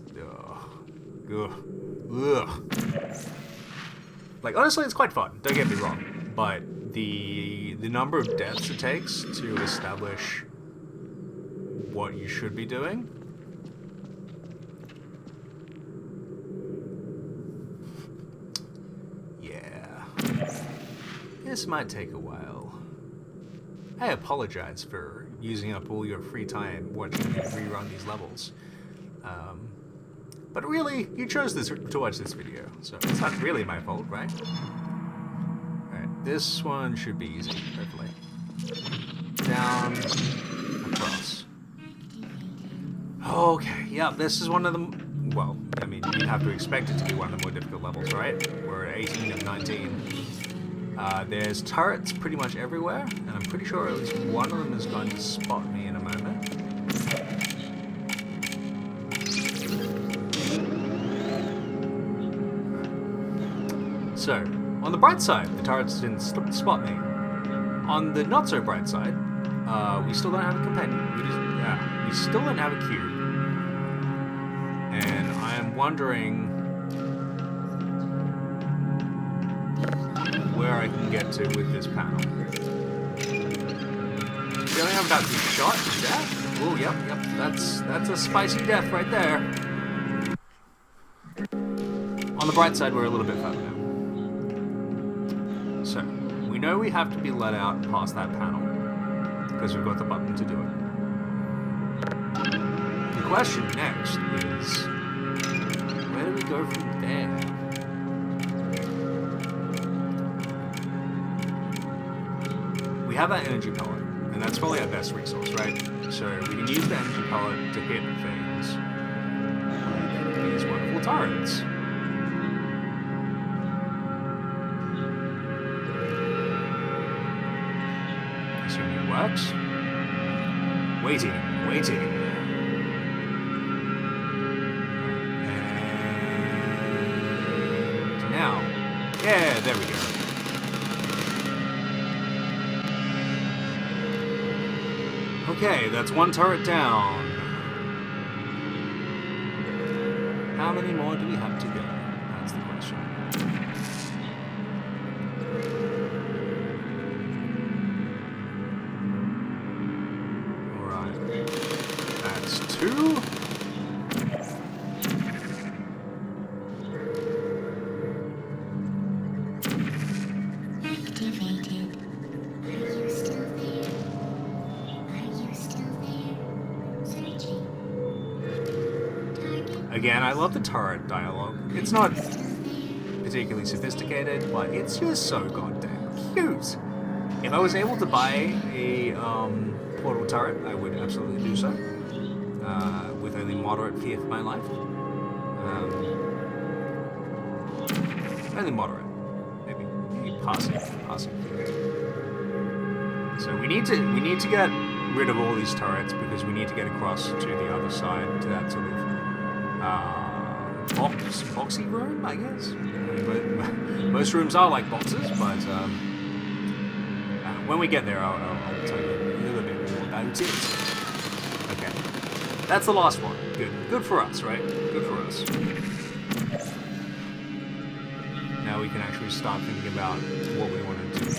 Ugh. Like, honestly, it's quite fun, don't get me wrong. But the number of deaths it takes to establish what you should be doing... Yeah. This might take a while. I apologize for using up all your free time watching me rerun these levels. But really, you chose to watch this video, so it's not really my fault, right? Alright, this one should be easy, hopefully. Down, across. Okay, yeah, this is one of the... Well, I mean, you'd have to expect it to be one of the more difficult levels, right? We're at 18 of 19. There's turrets pretty much everywhere, and I'm pretty sure at least one of them is going to spot me in a moment. So, on the bright side, the turrets didn't spot me. On the not so bright side, we still don't have a companion. We still don't have a cube. And I am wondering where I can get to with this panel. We only have about 2 shots of death. Oh, yep, that's a spicy death right there. On the bright side, we're a little bit further now. So, we know we have to be let out past that panel, because we've got the button to do it. The question next is, where do we go from there? We have that energy pellet, and that's probably our best resource, right? So we can use the energy pellet to hit things like these wonderful turrets. Assuming it works. Waiting. And now. Yeah, there we go. Okay, that's 1 turret down. How many more do we have to go? That's the question. Alright. That's 2. Activated. Are you still there? Are you still there? Searching. Target. Again, I love the turret dialogue. It's not Still there. particularly sophisticated, but it's just so goddamn cute. If I was able to buy a portal turret, I would absolutely do so, with only moderate fear for my life. Only moderate. Maybe passing. So we need to get rid of all these turrets because we need to get across to the other side, to that sort of boxy room, I guess. I mean, most rooms are like boxes, but when we get there, I'll tell you a little bit more about it. Okay, that's the last one. Good for us, right? Good for us. Now we can actually start thinking about what we want to do.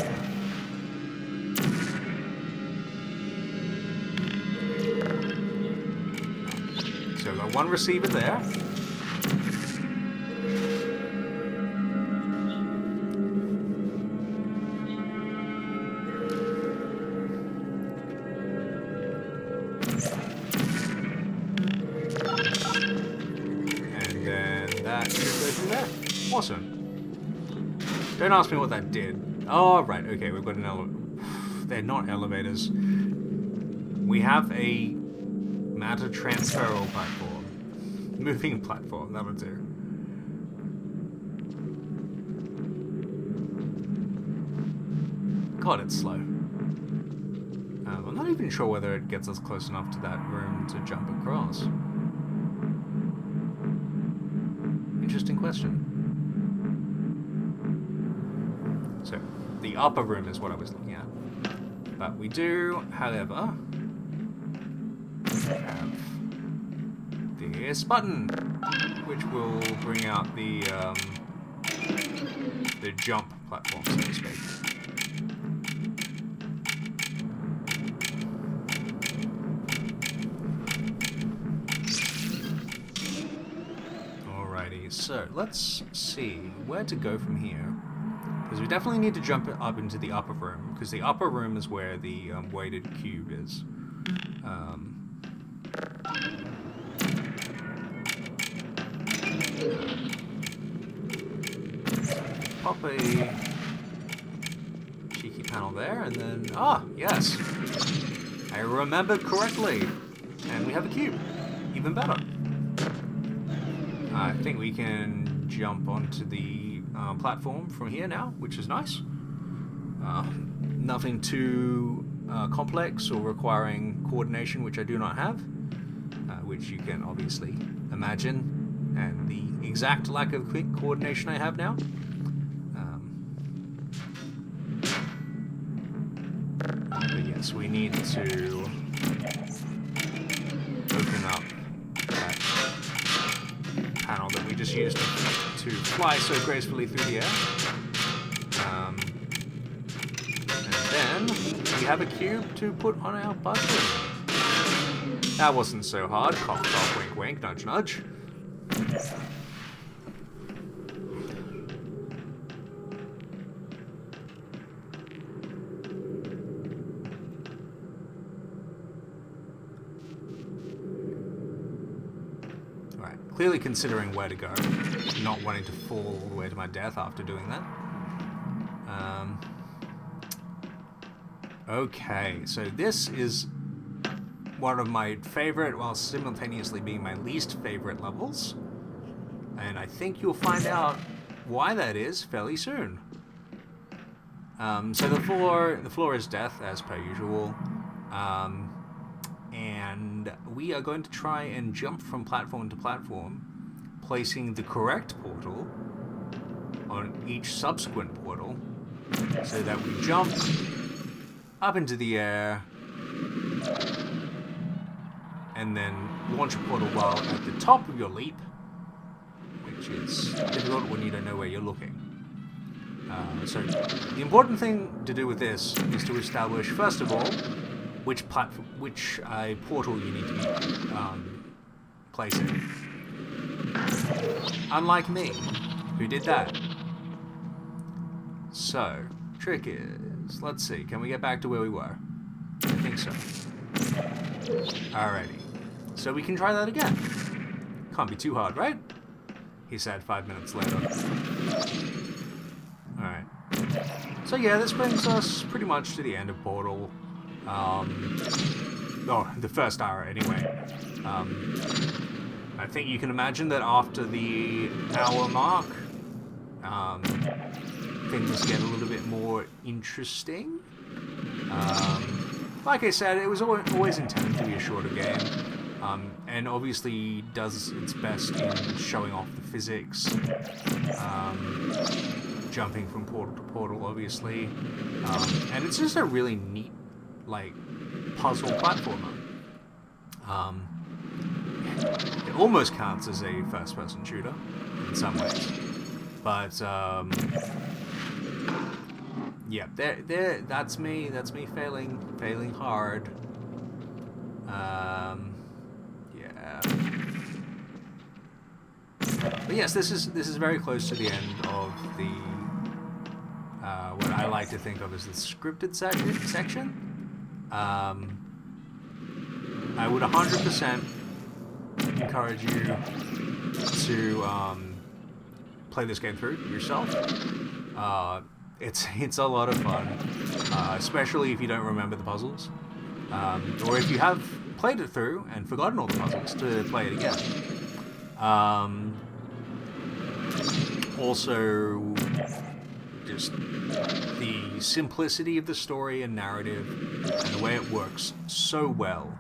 So we've got one receiver there. And then that should go through there. Awesome. Don't ask me what that did. Oh, right. Okay, we've got an elevator. They're not elevators. We have a matter transferal platform. Moving platform, that'll do. God, it's slow. I'm not even sure whether it gets us close enough to that room to jump across. Interesting question. So, the upper room is what I was looking at. But we do, however, have this button, which will bring out the jump platform, so to speak. Alrighty, so let's see where to go from here. Because we definitely need to jump up into the upper room, because the upper room is where the weighted cube is. Pop a cheeky panel there, and then... Ah, yes! I remembered correctly! And we have a cube. Even better. I think we can jump onto the platform from here now, which is nice. Nothing too complex or requiring coordination, which I do not have, which you can obviously imagine, and the exact lack of quick coordination I have now. But yes, we need to open up that panel that we just used to fly so gracefully through the air. And then we have a cube to put on our buzzer. That wasn't so hard. Cough, cough, wink, wink, nudge, nudge. Clearly considering where to go, not wanting to fall all the way to my death after doing that. Okay, so this is one of my favorite, while simultaneously being my least favorite levels. And I think you'll find out why that is fairly soon. So the floor is death, as per usual. And we are going to try and jump from platform to platform, placing the correct portal on each subsequent portal, so that we jump up into the air and then launch a portal while at the top of your leap, which is difficult when you don't know where you're looking. So the important thing to do with this is to establish, first of all, which portal you need to be placing. Unlike me, who did that. So, trick is, let's see, can we get back to where we were? I think so. Alrighty. So we can try that again. Can't be too hard, right? He said 5 minutes later. Alright. So yeah, this brings us pretty much to the end of Portal. The first hour anyway. I think you can imagine that after the hour mark, things get a little bit more interesting. Like I said, it was always intended to be a shorter game, and obviously does its best in showing off the physics, jumping from portal to portal, obviously, and it's just a really neat, like, puzzle platformer. It almost counts as a first-person shooter in some ways, but yeah, that's me failing hard. Yeah. But yes, this is very close to the end of the what I like to think of as the scripted section. I would 100% encourage you to play this game through yourself. It's a lot of fun, especially if you don't remember the puzzles, or if you have played it through and forgotten all the puzzles to play it again. Also, just the simplicity of the story and narrative and the way it works so well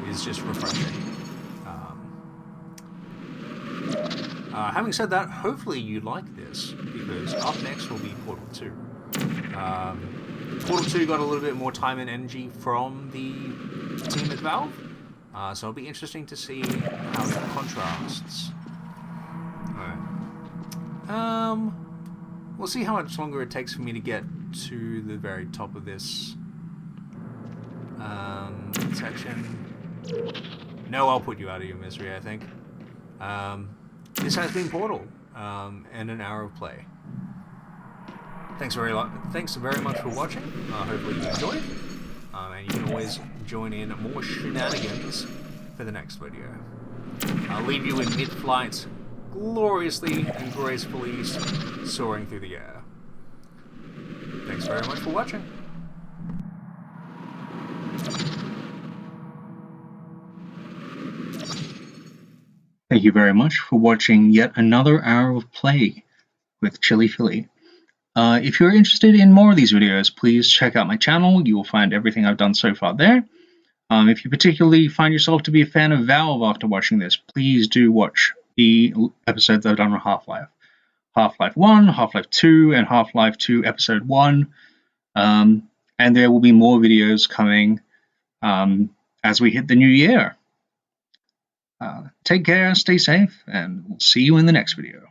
is just refreshing. Having said that, hopefully you like this, because up next will be Portal 2. Portal 2 got a little bit more time and energy from the team at Valve, so it'll be interesting to see how it contrasts. Alright. We'll see how much longer it takes for me to get to the very top of this section. No, I'll put you out of your misery, I think. This has been Portal, and an hour of play. Thanks very much for watching. Hopefully you enjoyed. And you can always join in more shenanigans for the next video. I'll leave you in mid-flight, gloriously and gracefully soaring through the air. Thanks very much for watching. Thank you very much for watching yet another hour of play with Chili Philly. If you're interested in more of these videos, please check out my channel. You will find everything I've done so far there. If you particularly find yourself to be a fan of Valve after watching this, please do watch the episodes I've done on Half-Life. Half-Life 1, Half-Life 2, and Half-Life 2 Episode 1. And there will be more videos coming as we hit the new year. Take care, stay safe, and we'll see you in the next video.